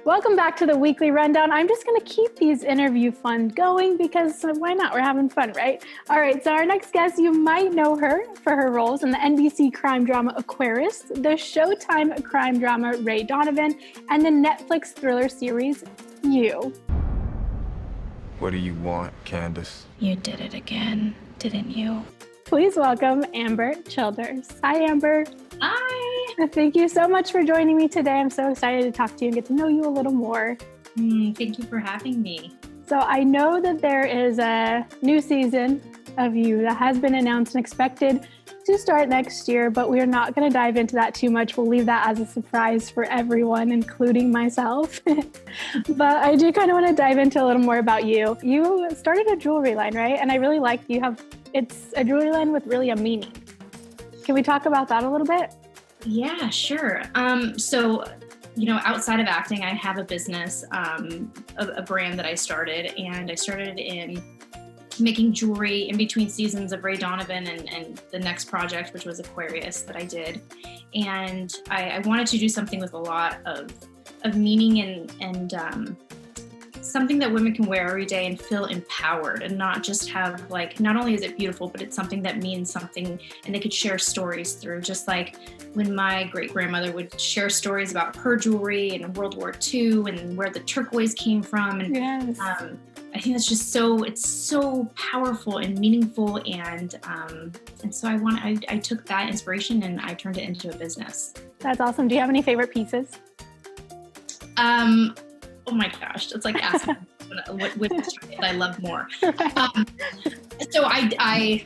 Welcome back to the Weekly Rundown. I'm just going to keep these interview fun going because why not? We're having fun, right? All right, so our next guest, you might know her for her roles in the NBC crime drama Aquarius, the Showtime crime drama Ray Donovan, and the Netflix thriller series You. What do you want, Candace? You did it again, didn't you? Please welcome Ambyr Childers. Hi, Ambyr. Hi. Thank you so much for joining me today. I'm so excited to talk to you and get to know you a little more. Thank you for having me. So I know that there is a new season of You that has been announced and expected to start next year, but we're not going to dive into that too much. We'll leave that as a surprise for everyone, including myself. But I do kind of want to dive into a little more about you. You started a jewelry line, right? And I really like it's a jewelry line with really a meaning. Can we talk about that a little bit? Yeah, sure. So, outside of acting, I have a business, a brand that I started, and I started in making jewelry in between seasons of Ray Donovan and the next project, which was Aquarius that I did. And I wanted to do something with a lot of meaning and something that women can wear every day and feel empowered and not just have not only is it beautiful, but it's something that means something and they could share stories through, just like when my great-grandmother would share stories about her jewelry in World War II and where the turquoise came from. And yes. I think that's just it's so powerful and meaningful. And so I took that inspiration and I turned it into a business. That's awesome. Do you have any favorite pieces? Oh my gosh, it's like asking which child I love more. So I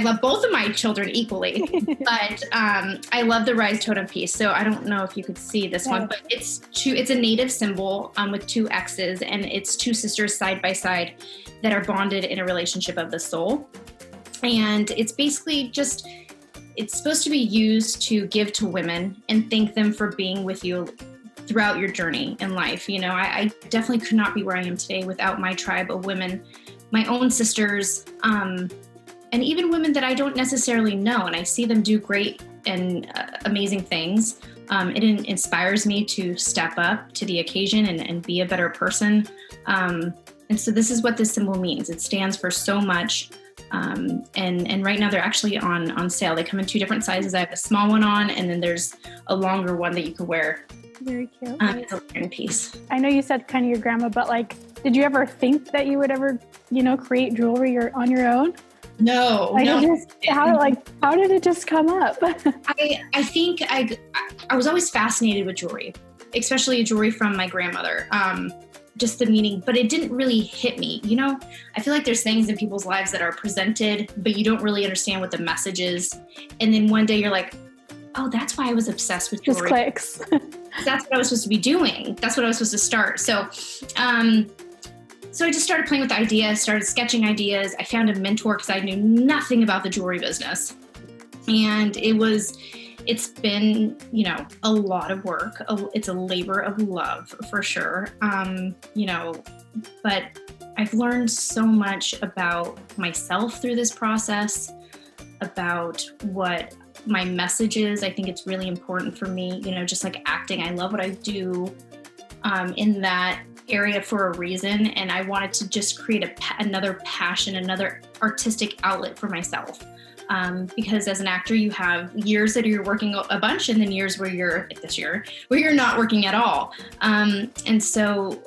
love both of my children equally, but I love the Rise Totem piece. So I don't know if you could see this one, but it's a native symbol with two X's, and it's two sisters side by side that are bonded in a relationship of the soul. And it's basically it's supposed to be used to give to women and thank them for being with you throughout your journey in life. I definitely could not be where I am today without my tribe of women, my own sisters, and even women that I don't necessarily know. And I see them do great and amazing things. It inspires me to step up to the occasion and be a better person. And so this is what this symbol means. It stands for so much. And right now they're actually on sale. They come in two different sizes. I have a small one on, and then there's a longer one that you could wear. Very cute. It's a wearing piece. I know you said kind of your grandma, but did you ever think that you would ever, create jewelry on your own? No. How did it just come up? I think I was always fascinated with jewelry, especially jewelry from my grandmother. Just the meaning, but it didn't really hit me. I feel like there's things in people's lives that are presented, but you don't really understand what the message is. And then one day you're like, oh, that's why I was obsessed with jewelry. Just clicks. That's what I was supposed to be doing. That's what I was supposed to start. So I just started playing with the ideas, started sketching ideas. I found a mentor because I knew nothing about the jewelry business. And it's been, a lot of work. It's a labor of love for sure. But I've learned so much about myself through this process, about what my message is. I think it's really important for me, just like acting. I love what I do in that area for a reason. And I wanted to just create another passion, another artistic outlet for myself. Because as an actor, you have years that you're working a bunch, and then years where you're not working at all. And so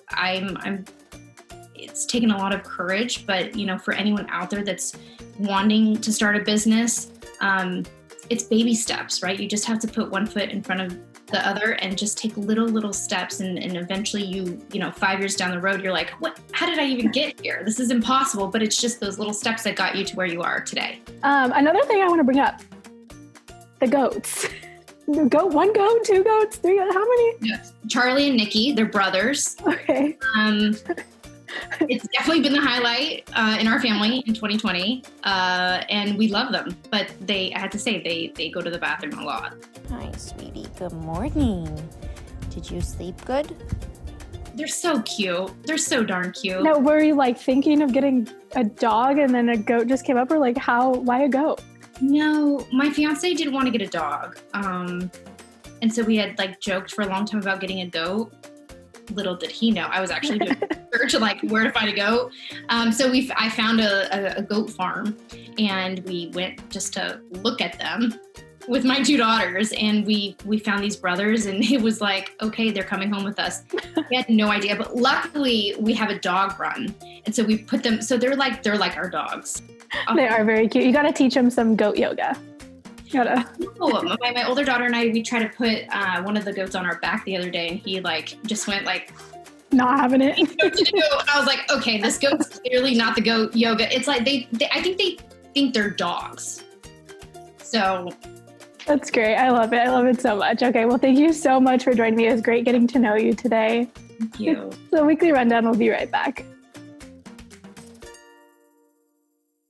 it's taken a lot of courage, but for anyone out there that's wanting to start a business, it's baby steps, right? You just have to put one foot in front of the other and just take little steps. And eventually you 5 years down the road, you're like, what, how did I even get here? This is impossible. But it's just those little steps that got you to where you are today. Another thing I want to bring up, the goats. One goat, two goats, three goats, how many? Yes. Charlie and Nikki, they're brothers. Okay. It's definitely been the highlight in our family in 2020, and we love them. But I had to say, they go to the bathroom a lot. Hi, sweetie. Good morning. Did you sleep good? They're so cute. They're so darn cute. Now, were you thinking of getting a dog and then a goat just came up, or why a goat? No, my fiance didn't want to get a dog. And so we had joked for a long time about getting a goat. little did he know, I was actually doing research of like where to find a goat. So I found a goat farm, and we went just to look at them with my 2 daughters, and we found these brothers, and it was like, okay, they're coming home with us. We had no idea, but luckily we have a dog run, and so we put them, so they're like our dogs. They are very cute. You got to teach them some goat yoga. My older daughter and I, we tried to put one of the goats on our back the other day, and he like just went like not having it. I was like, okay, this goat's clearly not the goat yoga. It's like I think they think they're dogs. So that's great. I love it. I love it so much. Okay, well, thank you so much for joining me. It was great getting to know you today. Thank you. The Weekly Rundown will be right back.